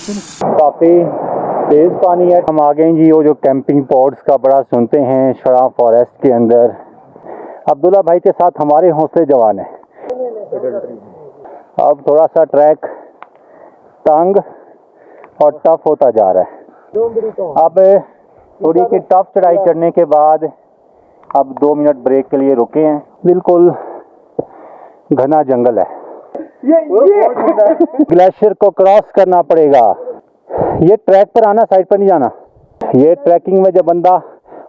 काफ़ी तेज़ पानी है। हम आ गए जी, वो जो कैंपिंग पॉड्स का बड़ा सुनते हैं शरा फॉरेस्ट के अंदर। अब्दुल्ला भाई के साथ हमारे हौसले जवान है। अब थोड़ा सा ट्रैक तंग और टफ होता जा रहा है। अब थोड़ी की टफ चढ़ाई चढ़ने के बाद अब 2 मिनट ब्रेक के लिए रुके हैं। बिल्कुल घना जंगल है। ग्लेशियर को क्रॉस करना पड़ेगा। ये ट्रैक पर आना, साइड पर नहीं जाना। ये ट्रैकिंग में जब बंदा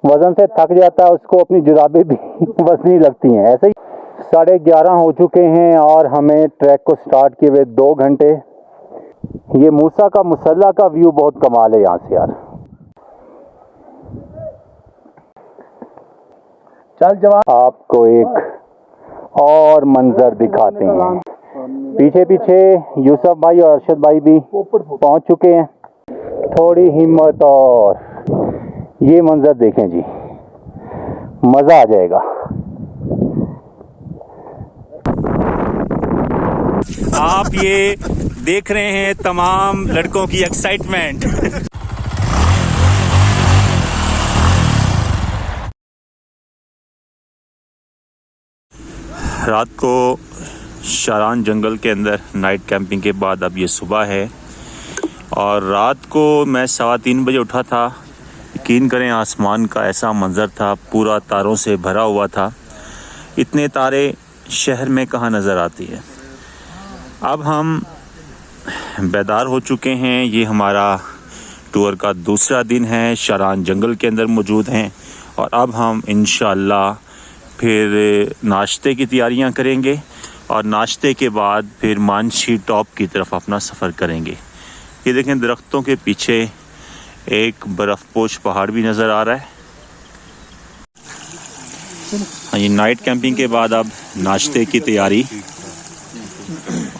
वजन से थक जाता है उसको अपनी जुराबें भी वजनी लगती हैं। ऐसे ही 11:30 हो चुके हैं और हमें ट्रैक को स्टार्ट किए हुए 2 घंटे। ये मूसा का मुसल्ला का व्यू बहुत कमाल है यहाँ से यार। चल जवान, आपको एक और मंजर दिखाते हैं। पीछे पीछे यूसुफ भाई और अरशद भाई भी पहुंच चुके हैं। थोड़ी हिम्मत और ये मंजर देखें जी, मजा आ जाएगा। आप ये देख रहे हैं तमाम लड़कों की एक्साइटमेंट। रात को शारान जंगल के अंदर नाइट कैंपिंग के बाद अब ये सुबह है और रात को मैं 3:15 बजे उठा था। यकीन करें आसमान का ऐसा मंजर था, पूरा तारों से भरा हुआ था। इतने तारे शहर में कहाँ नज़र आती है। अब हम बेदार हो चुके हैं। ये हमारा टूर का दूसरा दिन है। शारान जंगल के अंदर मौजूद हैं और अब हम इंशाअल्लाह फिर नाश्ते की तैयारियां करेंगे और नाश्ते के बाद फिर मानशी टॉप की तरफ अपना सफ़र करेंगे। ये देखें दरख्तों के पीछे एक बर्फ़पोश पहाड़ भी नज़र आ रहा है। ये नाइट कैंपिंग के बाद अब नाश्ते की तैयारी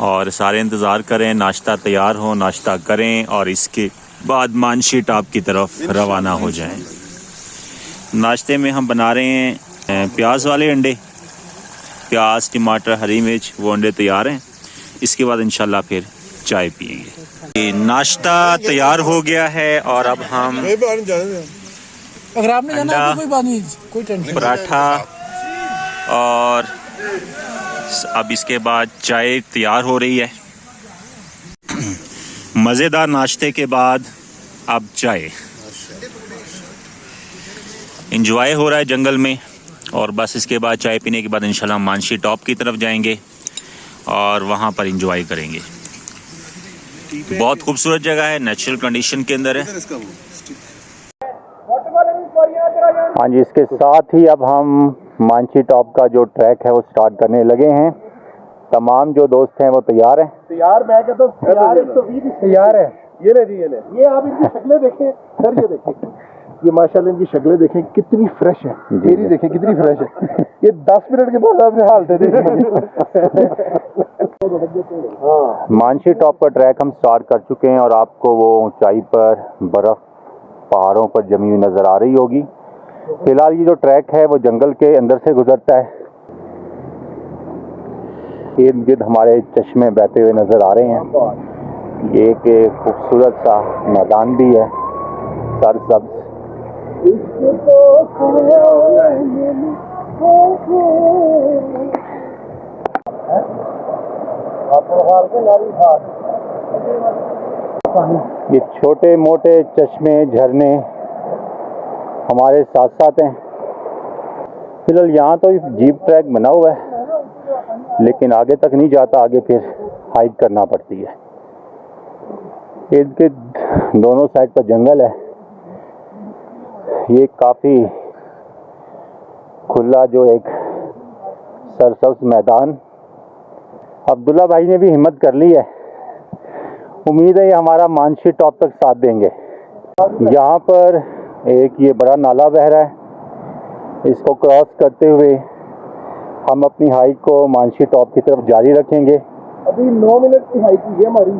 और सारे इंतज़ार करें नाश्ता तैयार हो, नाश्ता करें और इसके बाद मानशी टॉप की तरफ रवाना हो जाएं। नाश्ते में हम बना रहे हैं प्याज वाले अंडे, प्याज टमाटर हरी मिर्च, वो अंडे तैयार हैं। इसके बाद इंशाल्लाह फिर चाय पिएंगे। नाश्ता तैयार हो गया है और अब हम अगर आपने जाना है तो कोई बात नहीं, कोई टेंशन, पराठा और अब इसके बाद चाय तैयार हो रही है। मज़ेदार नाश्ते के बाद अब चाय इंजॉय हो रहा है जंगल में और बस इसके बाद चाय पीने के बाद इंशाल्लाह मानशी टॉप की तरफ जाएंगे और वहाँ पर इंजॉय करेंगे। बहुत खूबसूरत जगह है, नेचुरल कंडीशन के अंदर है। हाँ जी, इसके साथ ही अब हम मानशी टॉप का जो ट्रैक है वो स्टार्ट करने लगे हैं। तमाम जो दोस्त हैं वो तैयार हैं। तैयार मैं कहता हूँ तैयार 120 तैयार है। ये ले जी, ये आप इनकी शक्लें देखें सर, ये देखें, ये माशाल्लाह इनकी शक्लें देखें कितनी फ्रेश है। मेरी देखें कितनी फ्रेश है। ये 10 मिनट के बाद आपने हालत देखें। मानशी टॉप का ट्रैक हम स्टार्ट कर चुके हैं और आपको वो ऊंचाई पर बर्फ़ पहाड़ों पर जमी हुई नज़र आ रही होगी। फिलहाल ये जो ट्रैक है वो जंगल के अंदर से गुजरता है। इर्द गिर्द हमारे चश्मे बहते हुए नज़र आ रहे हैं। ये एक खूबसूरत सा मैदान भी है, सरसब्ज़। ये छोटे मोटे चश्मे झरने हमारे साथ साथ हैं। फिलहाल यहाँ तो जीप ट्रैक बना हुआ है लेकिन आगे तक नहीं जाता, आगे फिर हाइक करना पड़ती है। इर्द गिर्द दोनों साइड पर जंगल है। ये काफ़ी खुला जो एक सरसब्ज़ मैदान। अब्दुल्ला भाई ने भी हिम्मत कर ली है। उम्मीद है ये हमारा मानशी टॉप तक साथ देंगे। यहाँ पर एक ये बड़ा नाला बह रहा है, इसको क्रॉस करते हुए हम अपनी हाइक को मानशी टॉप की तरफ जारी रखेंगे। अभी 9 मिनट की हाइक की है हमारी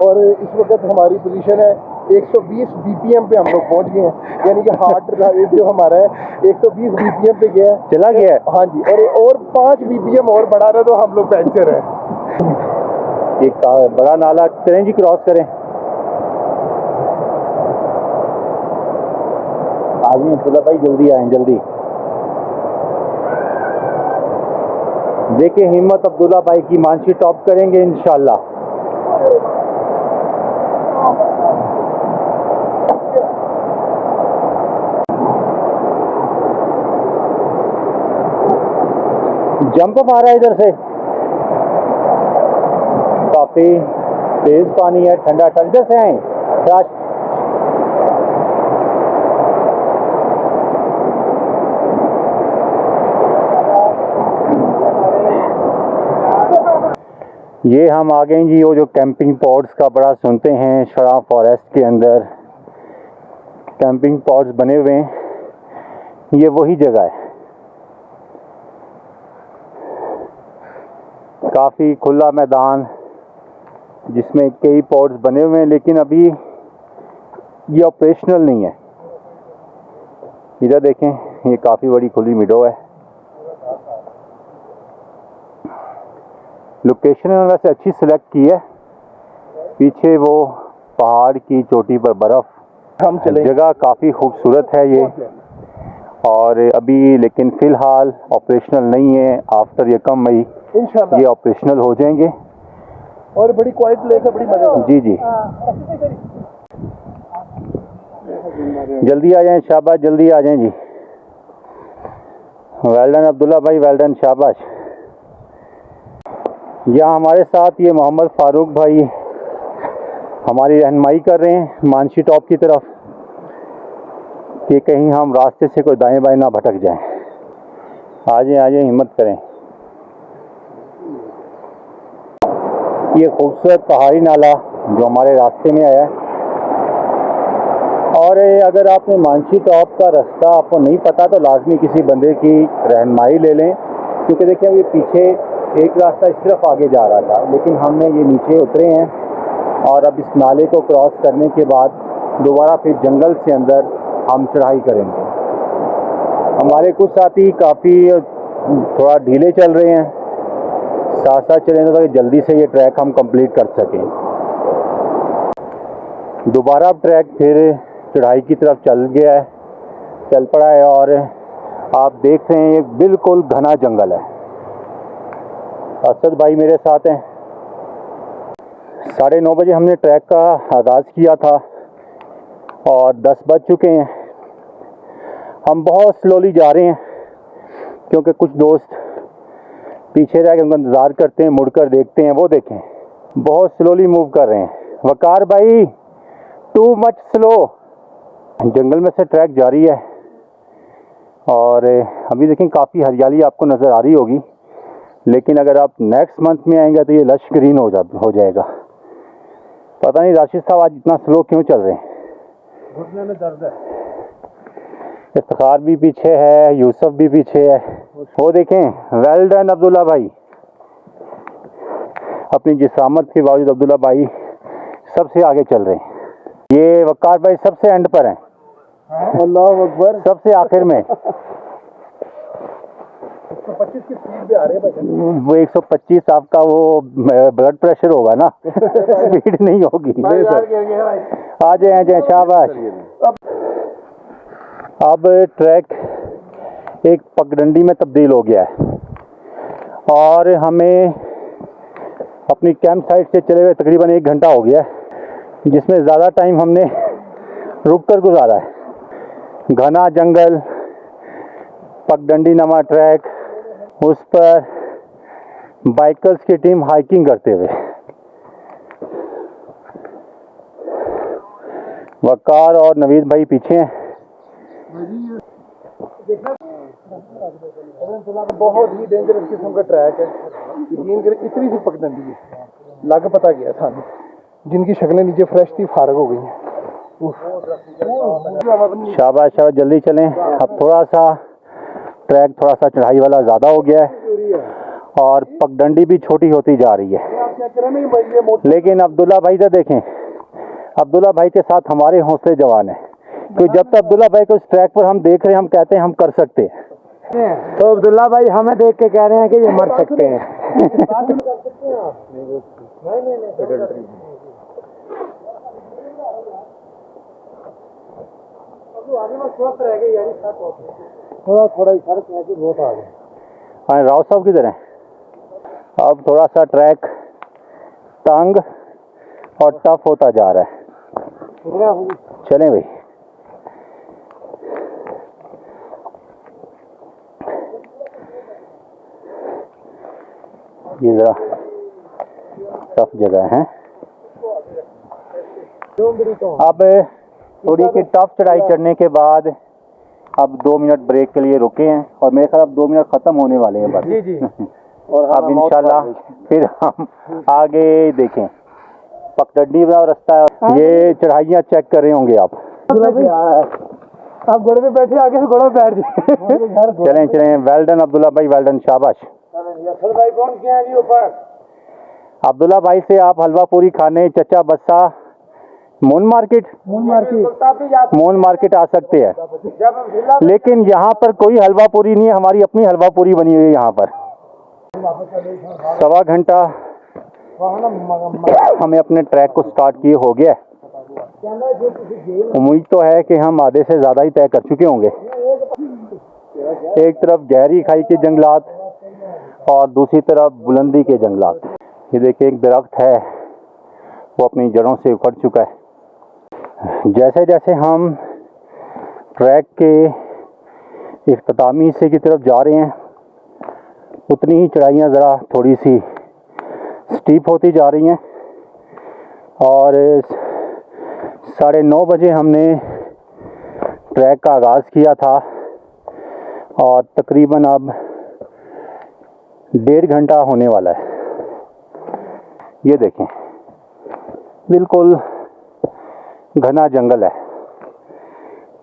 और इस वक्त हमारी पोजीशन है 120 BPM पे हम लोग पहुंच गए हैं। यानी कि हार्ट रेट जो हमारा है 120 BPM पे गया है, चला गया है। हाँ जी, और 5 BPM और बढ़ा रहे तो हम लोग पैंचर है। एक बड़ा नाला करें जी, क्रॉस करें। आगे अब्दुल्ला भाई जल्दी आए जल्दी। देखिए हिम्मत अब्दुल्ला भाई की, मानसी टॉप करेंगे इंशाल्लाह। जंप मारा है इधर से, काफी तेज पानी है, ठंडा ठंडे से आए राज। ये हम आ गए जी, वो जो कैंपिंग पॉड्स का बड़ा सुनते हैं, शरा फॉरेस्ट के अंदर कैंपिंग पॉड्स बने हुए हैं, ये वही जगह है। काफ़ी खुला मैदान जिसमें कई पॉड्स बने हुए हैं, लेकिन अभी ये ऑपरेशनल नहीं है। इधर देखें, ये काफ़ी बड़ी खुली मीडो है। लोकेशन उन्होंने वैसे अच्छी सिलेक्ट की है, पीछे वो पहाड़ की चोटी पर बर्फ़, हम चले, जगह काफ़ी खूबसूरत है ये। और अभी लेकिन फ़िलहाल ऑपरेशनल नहीं है, आफ्टर ये कम मई इंशाल्लाह ये ऑपरेशनल हो जाएंगे। और बड़ी क्वाइट प्लेस है, बड़ी मजेदार। जी जी, जल्दी आ जाएं, शाबाश जल्दी आ जाएं जी। वेल डन अब्दुल्ला भाई, वेल डन, शाबाश। यहाँ हमारे साथ ये मोहम्मद फारूक भाई हमारी रहनुमाई कर रहे हैं मानसी टॉप की तरफ, कि कहीं हम रास्ते से कोई दाएं बाएं ना भटक जाएं। आ जाएं हिम्मत करें। ये खूबसूरत पहाड़ी नाला जो हमारे रास्ते में आया है, और अगर आपने मानसी टॉप का रास्ता आपको नहीं पता तो लाजमी किसी बंदे की रहनुमाई ले लें, क्योंकि देखिए ये पीछे एक रास्ता इस तरफ आगे जा रहा था, लेकिन हमने ये नीचे उतरे हैं और अब इस नाले को क्रॉस करने के बाद दोबारा फिर जंगल से अंदर हम चढ़ाई करेंगे। हमारे कुछ साथी काफ़ी थोड़ा ढीले चल रहे हैं, साथ साथ चलें तो जल्दी से ये ट्रैक हम कंप्लीट कर सकें। दोबारा ट्रैक फिर चढ़ाई की तरफ चल पड़ा है, और आप देख रहे हैं ये बिल्कुल घना जंगल है। असद भाई मेरे साथ हैं। 9:30 बजे हमने ट्रैक का आगाज़ किया था और 10 बज चुके हैं। हम बहुत स्लोली जा रहे हैं क्योंकि कुछ दोस्त पीछे रह के उनका इंतज़ार करते हैं, मुड़कर देखते हैं। वो देखें बहुत स्लोली मूव कर रहे हैं। वकार भाई टू मच स्लो। जंगल में से ट्रैक जारी है और अभी देखें काफ़ी हरियाली आपको नज़र आ रही होगी, लेकिन अगर आप नेक्स्ट मंथ में आएंगे तो ये लश ग्रीन हो जाएगा। पता नहीं राशिद साहब आज इतना स्लो क्यों चल रहे हैं। घुटने में दर्द है। इफ्तिखार भी पीछे है, यूसुफ भी पीछे है। वो देखें, वेल डन अब्दुल्ला भाई। अपनी जिसामत के बावजूद अब्दुल्ला भाई सबसे आगे चल रहे हैं। ये वकार भाई सबसे एंड पर हैं। अल्लाह अकबर, सबसे आखिर में। 125 की स्पीड पे आ रहे हैं। वो 125 आपका वो ब्लड प्रेशर होगा ना, स्पीड नहीं होगी। आ जाए शाबाश। अब ट्रैक एक पगडंडी में तब्दील हो गया है और हमें अपनी कैंप साइट से चले हुए तकरीबन 1 घंटा हो गया है, जिसमें ज़्यादा टाइम हमने रुक कर गुजारा है। घना जंगल, पगडंडी नमा ट्रैक, उस पर बाइकर्स की टीम हाइकिंग करते हुए। वकार और नवीद भाई पीछे हैं। बहुत ही डेंजरस किस्म का ट्रैक है। यकीन करें इतनी सी पगडंडी है, लग पता गया था जिनकी शक्लें नीचे फ्रेश थी फारग हो गई हैं। शाबाश शाबाश, जल्दी चलें। अब थोड़ा सा ट्रैक थोड़ा सा चढ़ाई वाला ज़्यादा हो गया है और पगडंडी भी छोटी होती जा रही है। लेकिन अब्दुल्ला भाई तो देखें, अब्दुल्ला भाई के साथ हमारे हौसले जवान हैं, क्योंकि जब तक अब्दुल्ला भाई को इस ट्रैक पर हम देख रहे हैं, हम कहते हैं हम कर सकते हैं, तो अब्दुल्ला भाई हमें देख के कह रहे हैं कि ये मर सकते हैं। थोड़ा थोड़ा फर्क है कि बहुत आ गया। हाँ, राव साहब किधर हैं? अब थोड़ा सा ट्रैक तंग और टफ होता जा रहा है। चलें भाई। ये जरा टफ जगह है। अब थोड़ी की टफ चढ़ाई चढ़ने के बाद अब 2 मिनट ब्रेक के लिए रुके हैं और मेरे ख्याल अब 2 मिनट खत्म होने वाले हैं बस। जी और अब इंशाल्लाह फिर हम आगे देखें। पगडंडी वाला रास्ता है, ये चढ़ाइयाँ चेक कर रहे होंगे आप। आप घोड़े पे बैठे, आगे से घोड़ा बैठ जाए। चलें चलें, वेल डन अब्दुल्ला भाई, वेल डन, शाबाश। भाई कौन किया है जी ऊपर? अब्दुल्ला भाई से आप हलवा पूरी खाने चचा बस्सा मून मार्केट आ सकते हैं, लेकिन यहाँ पर कोई हलवा पूरी नहीं है, हमारी अपनी हलवा पूरी बनी हुई है यहाँ पर। 1.25 घंटा हमें अपने ट्रैक को स्टार्ट किए हो गया। उम्मीद तो है कि हम आधे से ज़्यादा ही तय कर चुके होंगे। एक तरफ गहरी खाई के जंगलात और दूसरी तरफ बुलंदी के जंगलात। ये देखिए एक दरख्त है, वो अपनी जड़ों से उखड़ चुका है। जैसे जैसे हम ट्रैक के इख्तितामी हिस्से की तरफ जा रहे हैं, उतनी ही चढ़ाइयाँ ज़रा थोड़ी सी स्टीप होती जा रही हैं। और 9:30 बजे हमने ट्रैक का आगाज़ किया था और तकरीबन अब 1.5 घंटा होने वाला है। ये देखें, बिल्कुल घना जंगल है।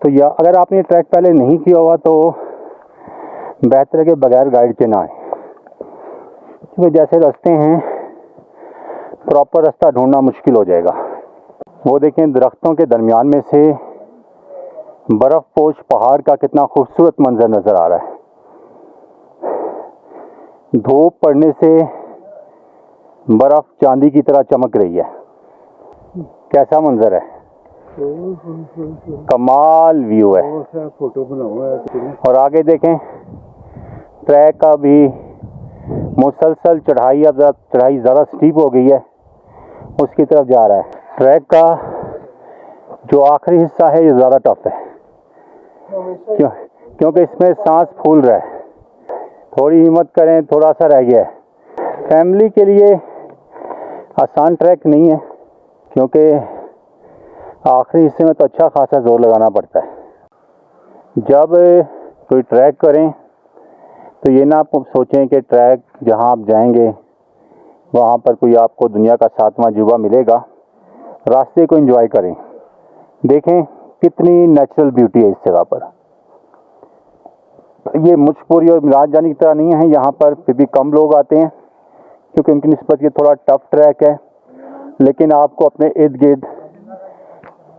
तो या अगर आपने ट्रैक पहले नहीं किया हुआ तो बेहतर है कि बगैर गाइड के ना आए, क्योंकि जैसे रास्ते हैं प्रॉपर रास्ता ढूंढना मुश्किल हो जाएगा। वो देखें, दरख्तों के दरमियान में से बर्फ़ पोश पहाड़ का कितना खूबसूरत मंजर नज़र आ रहा है। धूप पड़ने से बर्फ़ चांदी की तरह चमक रही है। कैसा मंजर है, कमाल व्यू है। फोटो बनाओ। और आगे देखें, ट्रैक का भी मुसलसल चढ़ाई, अब चढ़ाई ज़्यादा स्टीप हो गई है, उसकी तरफ जा रहा है। ट्रैक का जो आखिरी हिस्सा है ये ज़्यादा टफ है, क्योंकि इसमें सांस फूल रहा है। थोड़ी हिम्मत करें, थोड़ा सा रह गया है। फैमिली के लिए आसान ट्रैक नहीं है, क्योंकि आखिरी हिस्से में तो अच्छा खासा जोर लगाना पड़ता है। जब कोई ट्रैक करें तो ये ना आप सोचें कि ट्रैक जहां आप जाएंगे वहां पर कोई आपको दुनिया का 7वां अजूबा मिलेगा। रास्ते को एंजॉय करें, देखें कितनी नेचुरल ब्यूटी है इस जगह पर। ये मुझपुरी और मिराज जानी की तरह नहीं है, यहाँ पर फिर भी कम लोग आते हैं क्योंकि उनकी निस्बत ये थोड़ा टफ ट्रैक है, लेकिन आपको अपने इर्द गिर्द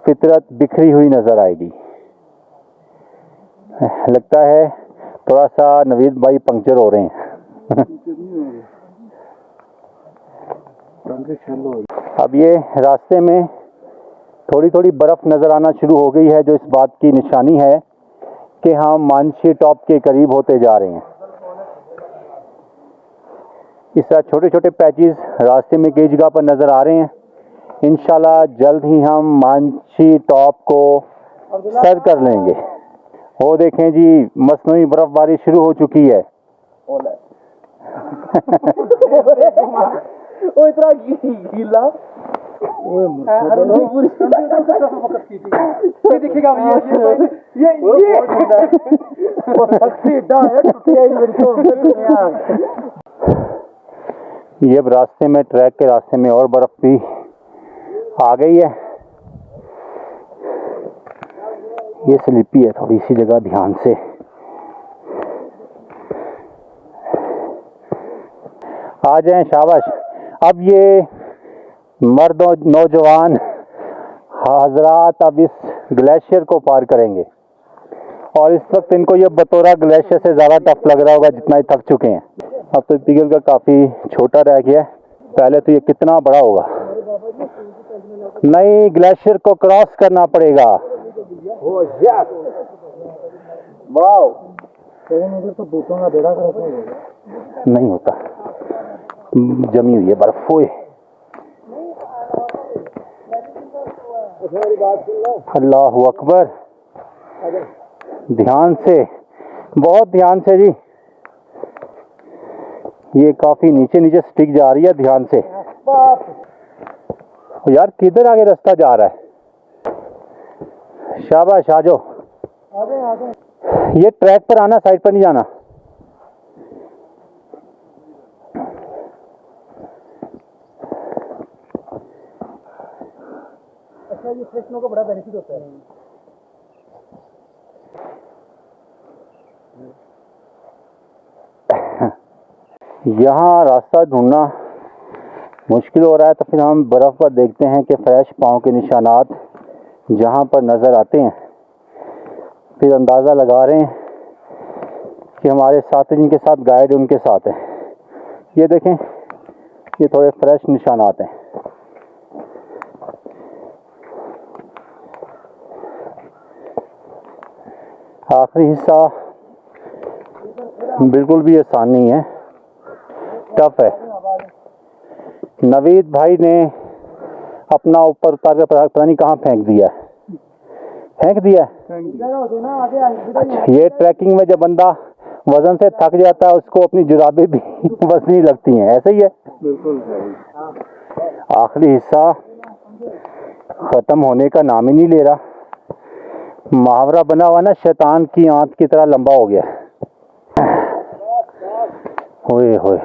फितरत बिखरी हुई नज़र आएगी। लगता है थोड़ा सा नवीद भाई पंक्चर हो रहे हैं। अब ये रास्ते में थोड़ी थोड़ी बर्फ़ नज़र आना शुरू हो गई है, जो इस बात की निशानी है कि हम मानसी टॉप के करीब होते जा रहे हैं। इस तरह छोटे छोटे पैचेस रास्ते में कई जगह पर नज़र आ रहे हैं। इंशाल्लाह जल्द ही हम मानसी टॉप को सर कर लेंगे। वो देखें जी, मसनूई बर्फबारी शुरू हो चुकी है। वो इतना गीला, ये दिखेगा ये अब रास्ते में, ट्रैक के रास्ते में और बर्फ भी आ गई है। ये स्लिपी है थोड़ी सी जगह, ध्यान से। आ जाएं, शाबाश। अब ये मर्द और नौजवान हजरात अब इस ग्लेशियर को पार करेंगे और इस वक्त इनको ये बतौरा ग्लेशियर से ज़्यादा टफ लग रहा होगा जितना ही थक चुके हैं। अब तो पिघल का काफ़ी छोटा रह गया है, पहले तो ये कितना बड़ा होगा। नई ग्लेशियर को क्रॉस करना पड़ेगा। Oh yes! Wow! तो बूटों का बेड़ा कर नहीं होता, जमी हुई है बर्फ। ओए अल्लाहु अकबर, ध्यान से, बहुत ध्यान से जी। ये काफी नीचे नीचे स्टिक जा रही है, ध्यान से। यार किधर आगे रास्ता जा रहा है? शाबाश, आ जाओ। ये ट्रैक पर आना, साइड पर नहीं जाना। अच्छा, ये फ्रेशनों का बड़ा बेनिफिट होता है। यहाँ रास्ता ढूंढना मुश्किल हो रहा है, तो फिर हम बर्फ़ पर देखते हैं कि फ्रेश पाँव के निशानात जहाँ पर नज़र आते हैं, फिर अंदाज़ा लगा रहे हैं कि हमारे साथी जिनके साथ गाइड उनके साथ हैं। ये देखें, ये थोड़े फ्रेश निशानात हैं। आखिरी हिस्सा बिल्कुल भी आसान नहीं है, टफ है। नवीद भाई ने अपना ऊपर उतार के पता नहीं कहाँ फेंक दिया है। फेंक दिया। ये ट्रैकिंग में जब बंदा वजन से थक जाता है, उसको अपनी जुराबें भी वजनी लगती हैं, ऐसे ही है। बिल्कुल। आखिरी हिस्सा खत्म होने का नाम ही नहीं ले रहा। मुहावरा बना हुआ ना, शैतान की आंत की तरह लंबा हो गया। होए होए,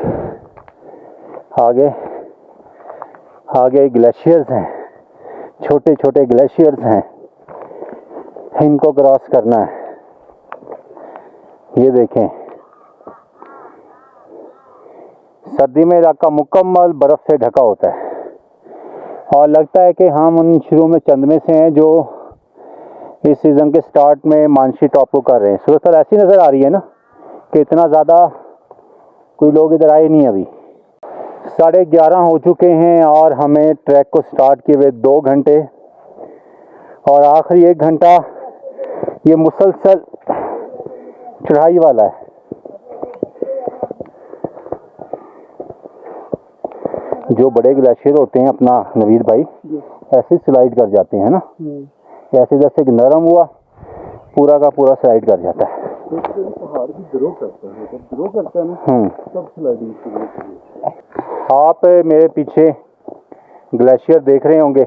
आगे आगे ग्लेशियर्स हैं, छोटे छोटे ग्लेशियर्स हैं, इनको क्रॉस करना है। ये देखें, सर्दी में इलाका मुकम्मल बर्फ से ढका होता है और लगता है कि हम उन शुरू में चंद में से हैं जो इस सीज़न के स्टार्ट में मानसी टॉप को कर रहे हैं। सूरत ऐसी नज़र आ रही है ना कि इतना ज़्यादा कोई लोग इधर आए नहीं अभी। 11:30 हो चुके हैं और हमें ट्रैक को स्टार्ट किए हुए 2 घंटे और आखिरी 1 घंटा ये मुसलसल चढ़ाई वाला है। जो बड़े ग्लेशियर होते हैं अपना नवीद भाई, ऐसे स्लाइड कर जाते हैं ना, ऐसे जैसे कि नरम हुआ पूरा का पूरा स्लाइड कर जाता है। पहाड़ भी ग्रो करता है, जब ग्रो करता है ना तब स्लाइडिंग शुरू होती है। आप मेरे पीछे ग्लेशियर देख रहे होंगे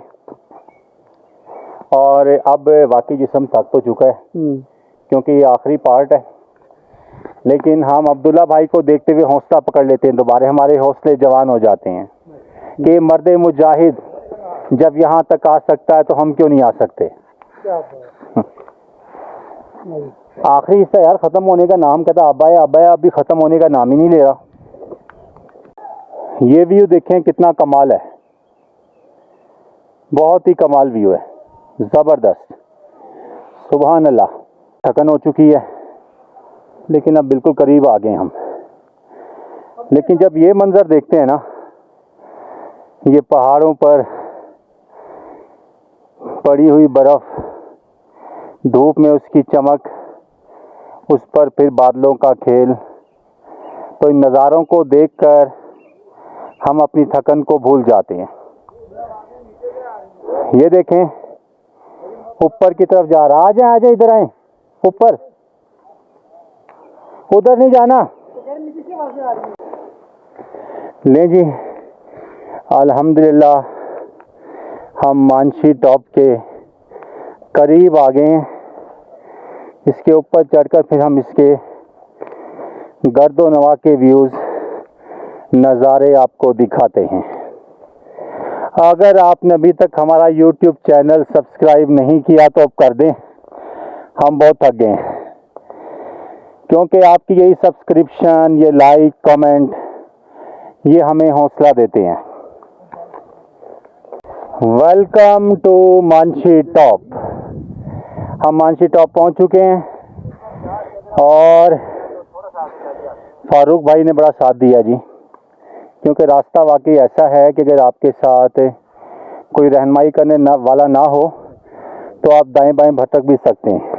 और अब वाकई जिस्म थक तो चुका है क्योंकि ये आखिरी पार्ट है, लेकिन हम अब्दुल्ला भाई को देखते हुए हौसला पकड़ लेते हैं। दोबारा हमारे हौसले जवान हो जाते हैं कि मर्द मुजाहिद जब यहाँ तक आ सकता है तो हम क्यों नहीं आ सकते। आखिरी हिस्सा यार खत्म होने का नाम कहता अब्बाया अब्बाया, अभी खत्म होने का नाम ही नहीं ले रहा। ये व्यू देखें कितना कमाल है, बहुत ही कमाल व्यू है, ज़बरदस्त, सुभान अल्लाह। थकन हो चुकी है लेकिन अब बिल्कुल करीब आ गए हम। लेकिन जब ये मंजर देखते हैं ना, ये पहाड़ों पर पड़ी हुई बर्फ, धूप में उसकी चमक, उस पर फिर बादलों का खेल, तो इन नज़ारों को देखकर हम अपनी थकन को भूल जाते हैं। ये देखें ऊपर की तरफ जा रहा। आ जाए इधर आए, ऊपर, उधर नहीं जाना। ले जी, अल्हम्दुलिल्लाह हम मानसी टॉप के करीब आ गए हैं। इसके ऊपर चढ़कर फिर हम इसके गर्दो नवा के व्यूज़ नज़ारे आपको दिखाते हैं। अगर आपने अभी तक हमारा YouTube चैनल सब्सक्राइब नहीं किया तो अब कर दें, हम बहुत थक गए हैं क्योंकि आपकी यही सब्सक्रिप्शन, ये लाइक, कमेंट, ये हमें हौसला देते हैं। Welcome to Mansi top. हम मानसी टॉप पहुंच चुके हैं और फारूक भाई ने बड़ा साथ दिया जी, क्योंकि रास्ता वाकई ऐसा है कि अगर आपके साथ कोई रहनुमाई करने वाला ना हो तो आप दाएं बाएं भटक भी सकते हैं।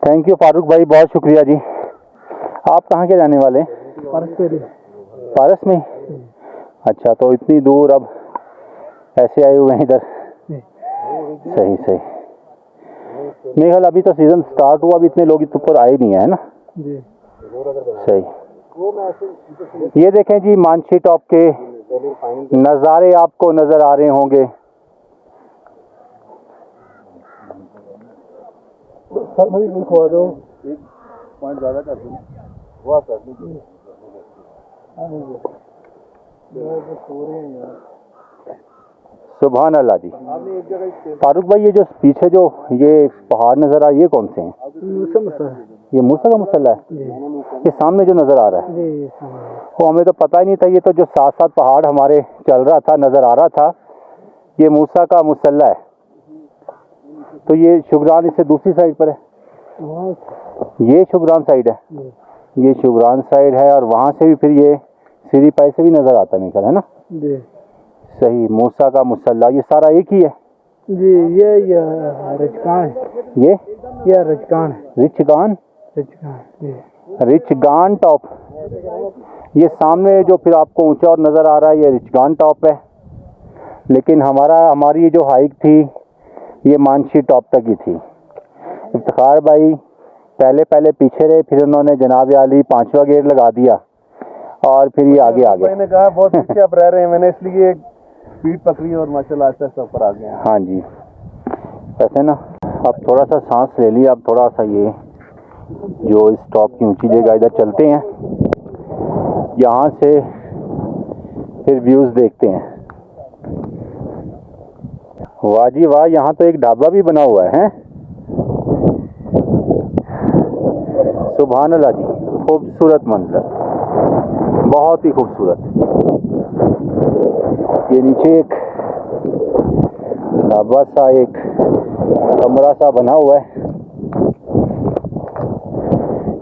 थैंक यू फारूक भाई, बहुत शुक्रिया जी। आप कहाँ के जाने वाले हैं? पारस में। अच्छा, तो इतनी दूर अब ऐसे आए हुए हैं इधर। सही सही। मेरे ख्याल अभी तो सीजन स्टार्ट हुआ, अभी इतने लोग इस ऊपर आए नहीं है ना जी। सही। ये देखें जी, मानसी टॉप के नज़ारे आपको नजर आ रहे होंगे। पॉइंट ज़्यादा कर दूँ वो आप कर लीजिए। सुभान अल्लाह जी। फारूक भाई, ये जो पीछे जो ये पहाड़ नजर आ, ये कौन से हैं? ये मूसा का मुसल्ला है। ये सामने जो नजर आ रहा है वो हमें तो पता ही नहीं था। ये तो जो साथ साथ पहाड़ हमारे चल रहा था, नजर आ रहा था, ये मूसा का मुसल्ला है। तो ये शुगरान इससे दूसरी साइड पर है। ये शुगरान साइड है, ये शुगरान साइड है, और वहां से भी फिर ये सीरी पाई से भी नजर आता है निकल, है ना जी। सही। मूसा का मुसल्ला ये सारा एक ही है जी। ये रिचगान है। ये रिचगान है। रिचगान जी। रिचगान टॉप। ये सामने जो फिर आपको ऊंचा और नजर आ रहा है, ये रिचगान टॉप है। लेकिन हमारी ये जो हाइक थी ये मानसी टॉप तक ही थी। इफ्तिखार भाई पहले पीछे रहे, फिर उन्होंने जनाब आली 5वां गेयर लगा दिया और फिर ये आगे आ गए। मैंने कहा बहुत पीछे आप रह रहे हैं, मैंने इसलिए स्पीड पकड़ी और माशाल्लाह आहिस्ता ऊपर आ गए। हाँ जी, ऐसे ना अब थोड़ा सा सांस ले लिया। अब थोड़ा सा ये जो इस टॉप की ऊंची जगह इधर चलते हैं, यहाँ से फिर व्यूज देखते हैं। वाह जी वाह, यहाँ तो एक ढाबा भी बना हुआ है। सुभान अल्लाह जी, खूबसूरत मंजर, बहुत ही खूबसूरत। ये नीचे एक ढाबा सा, एक कमरा सा बना हुआ है।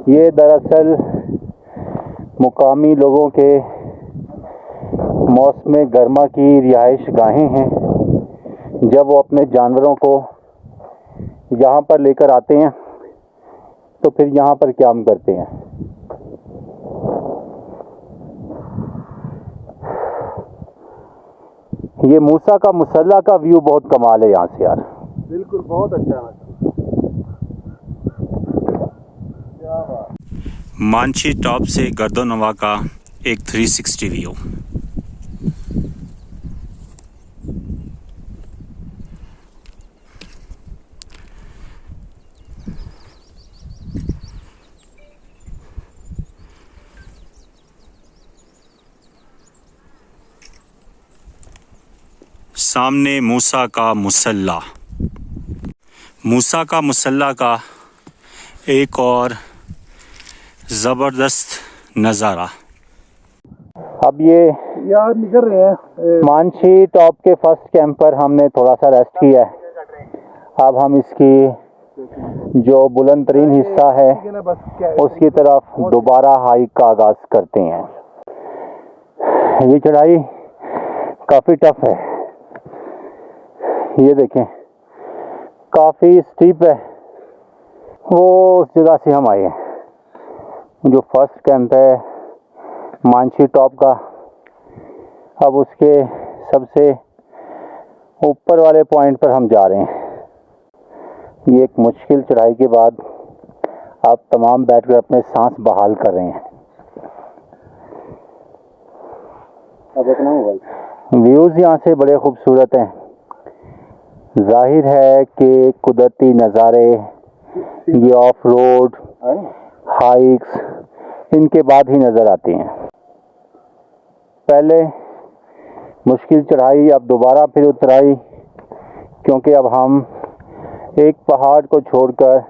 ये दरअसल मुकामी लोगों के मौसम गर्मा की रिहाइश गाहें हैं। जब वो अपने जानवरों को यहाँ पर लेकर आते हैं तो फिर यहाँ पर क़याम करते हैं। ये मूसा का मुसल्ला का व्यू बहुत कमाल है यहाँ से यार। बिल्कुल, बहुत अच्छा है। मानसी टॉप से गर्दोनवा का एक 360 व्यू। सामने मूसा का मुसल्ला। मूसा का मुसल्ला का एक और ज़बरदस्त नज़ारा। अब ये यार निकल रहे हैं मानसी टॉप के फर्स्ट कैंप पर हमने थोड़ा सा रेस्ट किया है। अब हम इसकी जो बुलंद तरीन हिस्सा है उसकी तरफ दोबारा हाइक का आगाज करते हैं। ये चढ़ाई काफ़ी टफ है, ये देखें काफ़ी स्टीप है। वो उस जगह से हम आए हैं जो फर्स्ट कैंप है मानसी टॉप का। अब उसके सबसे ऊपर वाले पॉइंट पर हम जा रहे हैं। ये एक मुश्किल चढ़ाई के बाद आप तमाम बैठकर अपने सांस बहाल कर रहे हैं। अब इतना होगा। व्यूज़ यहाँ से बड़े खूबसूरत हैं। जाहिर है कि कुदरती नज़ारे, ये ऑफ रोड हाइक्स, इनके बाद ही नज़र आती हैं। पहले मुश्किल चढ़ाई, अब दोबारा फिर उतराई, क्योंकि अब हम एक पहाड़ को छोड़कर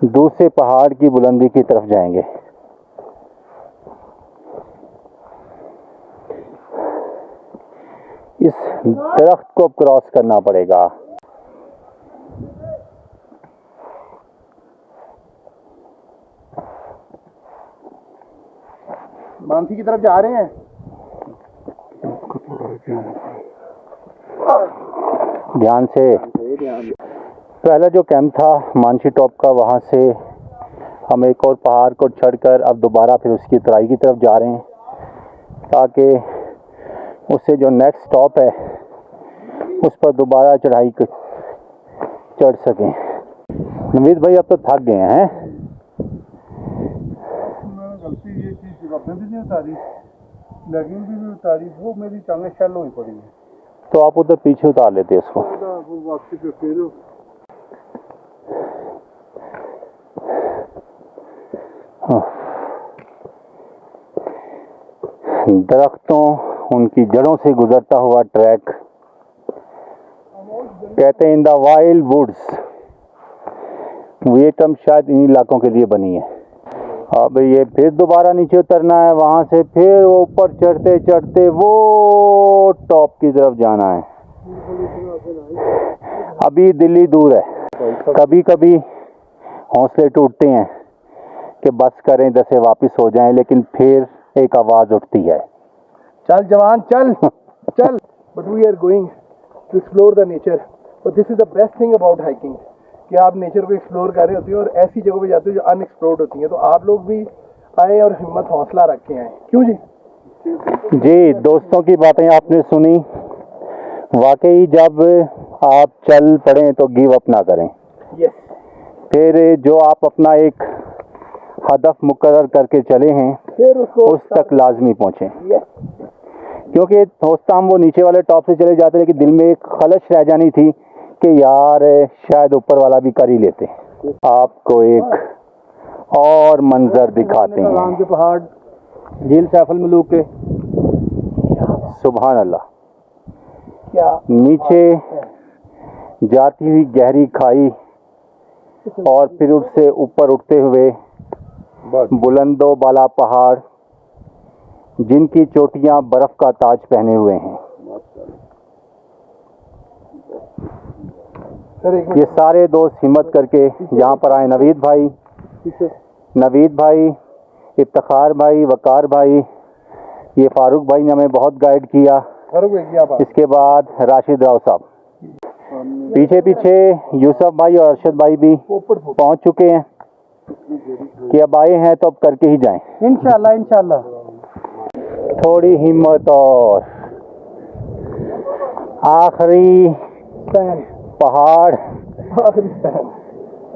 दूसरे पहाड़ की बुलंदी की तरफ जाएंगे। इस दरख्त को क्रॉस करना पड़ेगा। मानसी की तरफ जा रहे हैं। ध्यान से पहला जो कैंप था मानसी टॉप का, वहाँ से हम एक और पहाड़ को चढ़कर अब दोबारा फिर उसकी तराई की तरफ जा रहे हैं, ताकि उससे जो नेक्स्ट स्टॉप है उस पर दोबारा चढ़ाई चढ़ सकें। नवीद भाई अब तो थक गए हैं। मैंने गलती ये की जगह भी नहीं उतारी, लेगिंग भी नहीं उतारी, वो मेरी टांगें शैलो ही पड़ी है। तो आप उधर पीछे उतार लेते उसको। वापसी पे फिर दरख्तों, उनकी जड़ों से गुजरता हुआ ट्रैक, कहते हैं इन द वाइल्ड वुड्स, ये टर्म शायद इन इलाकों के लिए बनी है। अब ये फिर दोबारा नीचे उतरना है, वहाँ से फिर ऊपर चढ़ते चढ़ते वो टॉप की तरफ जाना है। अभी दिल्ली दूर है। कभी कभी हौसले टूटते हैं कि बस करें, इधर से वापस हो जाएं, लेकिन फिर एक आवाज़ उठती है, चल जवान चल चल। But we are going to explore the nature, और this is the best thing about hiking कि आप नेचर को एक्सप्लोर कर रहे होते हो और ऐसी जगहों पे जाते हो जो अनएक्सप्लोर्ड होती हैं। तो आप लोग भी आए और हिम्मत हौसला रख के आए। क्यों जी? जी, दोस्तों की बातें आपने सुनी। वाकई जब आप चल पड़ें तो गिव अप ना करें। यस। फिर जो आप अपना एक हदफ मुकर्रर करके चले हैं फिर उसको उस तक लाजमी पहुँचें। यस। क्योंकि होता हम वो नीचे वाले टॉप से चले जाते, लेकिन दिल में एक खलश रह जानी थी कि यार शायद ऊपर वाला भी कर ही लेते। आपको एक और मंजर दिखाते हैं, के पहाड़, झील सैफल मलूक के। सुभान अल्लाह। क्या नीचे जाती हुई गहरी खाई और फिर उससे ऊपर उठते हुए बुलंदो बाला पहाड़, जिनकी चोटियां बर्फ का ताज पहने हुए हैं। ये सारे दोस्त हिम्मत करके यहाँ पर आए। नवीद भाई, इफ्तिखार भाई, वकार भाई, ये फारूक भाई ने हमें बहुत गाइड किया। इसके बाद राशिद राव साहब, पीछे पीछे यूसुफ भाई और अरशद भाई भी पहुँच चुके हैं कि अब आए हैं तो अब करके ही जाएं। इंशाल्लाह इंशाल्लाह। थोड़ी हिम्मत और आखिरी पहाड़,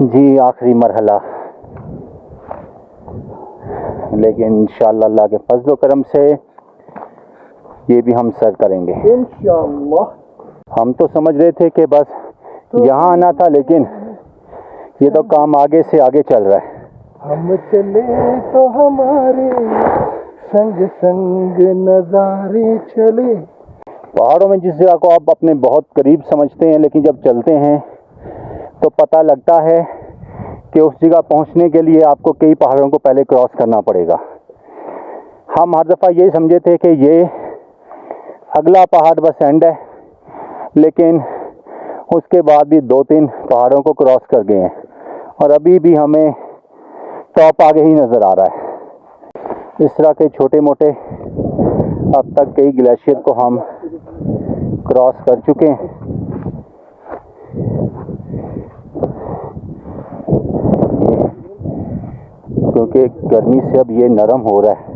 जी आखिरी मरहला, लेकिन इंशाअल्लाह अल्लाह के फजल करम से ये भी हम सर करेंगे इंशाअल्लाह। हम तो समझ रहे थे कि बस यहाँ आना था, लेकिन ये तो काम आगे से आगे चल रहा है। हम चले तो हमारे संग संग नजारे चले। पहाड़ों में जिस जगह को आप अपने बहुत करीब समझते हैं, लेकिन जब चलते हैं तो पता लगता है कि उस जगह पहुंचने के लिए आपको कई पहाड़ों को पहले क्रॉस करना पड़ेगा। हम हर दफ़ा ये समझे थे कि ये अगला पहाड़ बस एंड है, लेकिन उसके बाद भी 2-3 पहाड़ों को क्रॉस कर गए हैं और अभी भी हमें टॉप आगे ही नज़र आ रहा है। इस तरह के छोटे मोटे अब तक कई ग्लेशियर को हम क्रॉस कर चुके हैं। क्योंकि गर्मी से अब ये नरम हो रहा है।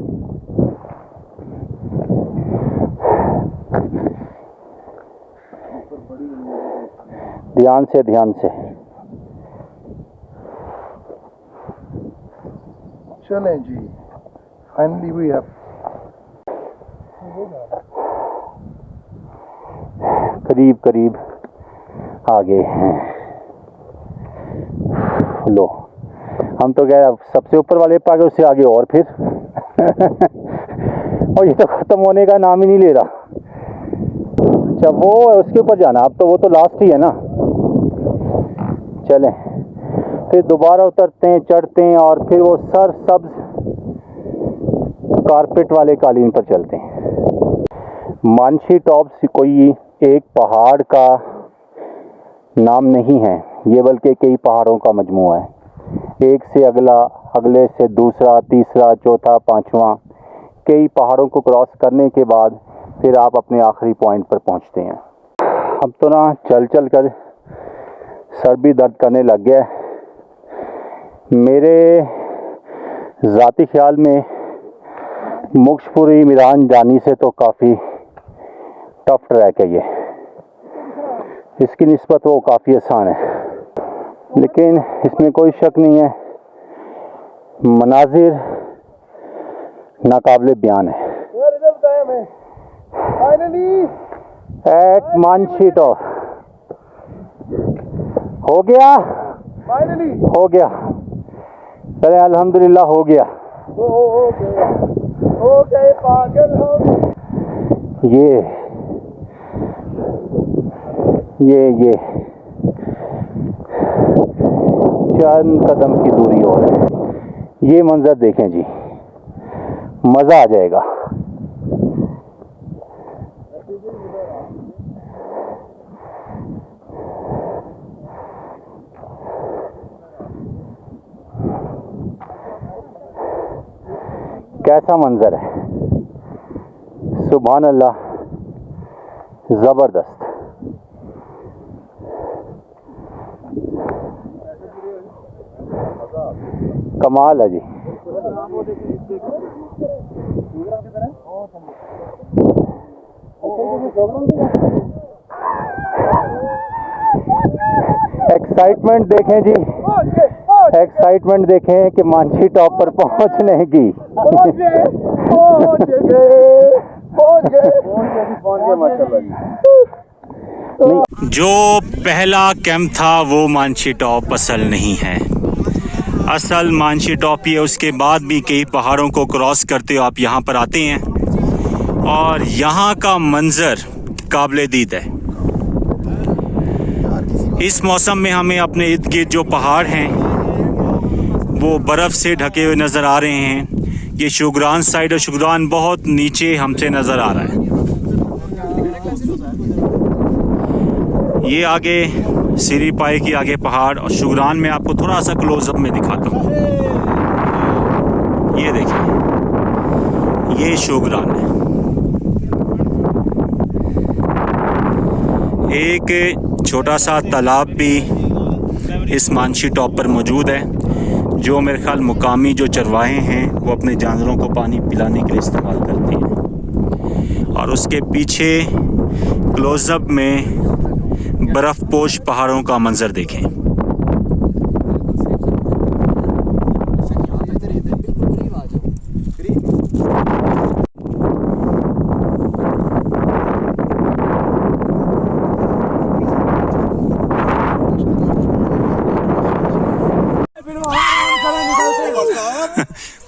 ध्यान से चलें जी, फाइनली वी हैव करीब आगे हैं। लो, हम तो गए सबसे ऊपर वाले पे आ गए, उससे आगे और फिर और ये तो खत्म होने का नाम ही नहीं ले रहा। अच्छा वो है उसके ऊपर जाना, अब तो वो तो लास्ट ही है ना। चलें फिर दोबारा उतरते हैं, चढ़ते हैं और फिर वो सर सब्ज कारपेट वाले कालीन पर चलते हैं। मानसी टॉप कोई एक पहाड़ का नाम नहीं है ये, बल्कि कई पहाड़ों का मजमूआ है। एक से अगला, अगले से दूसरा, तीसरा, चौथा, पांचवा, कई पहाड़ों को क्रॉस करने के बाद फिर आप अपने आखिरी पॉइंट पर पहुंचते हैं। अब तो ना चल कर सर भी दर्द करने लग गया है। मेरे ज़ाती ख्याल में मुक्शपुरी मीरान जानी से तो काफ़ी टफ ट्रैक है ये, इसकी निस्बत वो काफ़ी आसान है, लेकिन इसमें कोई शक नहीं है मनाजिर नाकाबिले बयान है। एट मानशीटो हो गया, हो गया, चले अल्हम्दुलिल्लाह हो गया। हो गए पागल हम। ये चंद कदम की दूरी और है। ये मंजर देखें जी, मज़ा आ जाएगा। कैसा मंजर है, सुभान अल्लाह, ज़बरदस्त। कमाल है जी। एक्साइटमेंट देखें जी, एक्साइटमेंट देखें कि मानसी टॉप पर पहुंचने की। जो पहला कैंप था वो मानसी टॉप असल नहीं है। असल मानसी टॉप ये उसके बाद भी कई पहाड़ों को क्रॉस करते हुए आप यहाँ पर आते हैं और यहाँ का मंजर काबिल दीद है। इस मौसम में हमें अपने इर्द गिर्द जो पहाड़ हैं वो बर्फ़ से ढके हुए नज़र आ रहे हैं। ये शुगरान साइड और शुगरान बहुत नीचे हमसे नज़र आ रहा है। ये आगे सीरी पाए की आगे पहाड़ और शुगरान में आपको थोड़ा सा क्लोजअप में दिखाता हूँ। ये देखिए, ये शुगरान है। एक छोटा सा तालाब भी इस मानसी टॉप पर मौजूद है, जो मेरे ख्याल मुकामी जो चरवाहे हैं वो अपने जानवरों को पानी पिलाने के लिए इस्तेमाल करते हैं। और उसके पीछे क्लोजअप में बर्फ़ पोश पहाड़ों का मंजर देखें।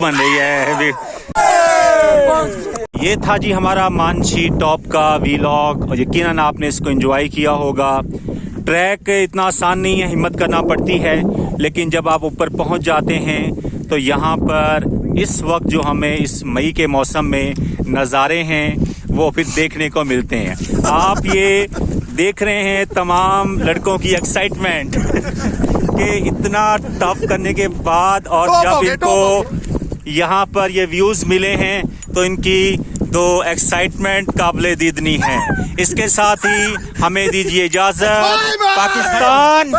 बन रही है अभी। ये था जी हमारा मानसी टॉप का वीलॉग और यकीनन आपने इसको एंजॉय किया होगा। ट्रैक इतना आसान नहीं है, हिम्मत करना पड़ती है, लेकिन जब आप ऊपर पहुंच जाते हैं तो यहाँ पर इस वक्त जो हमें इस मई के मौसम में नज़ारे हैं वो फिर देखने को मिलते हैं। आप ये देख रहे हैं तमाम लड़कों की एक्साइटमेंट कि इतना टफ करने के बाद और जब इनको यहाँ पर ये व्यूज़ मिले हैं तो इनकी तो एक्साइटमेंट काबिल दीदनी है। इसके साथ ही हमें दीजिए इजाज़त। पाकिस्तान।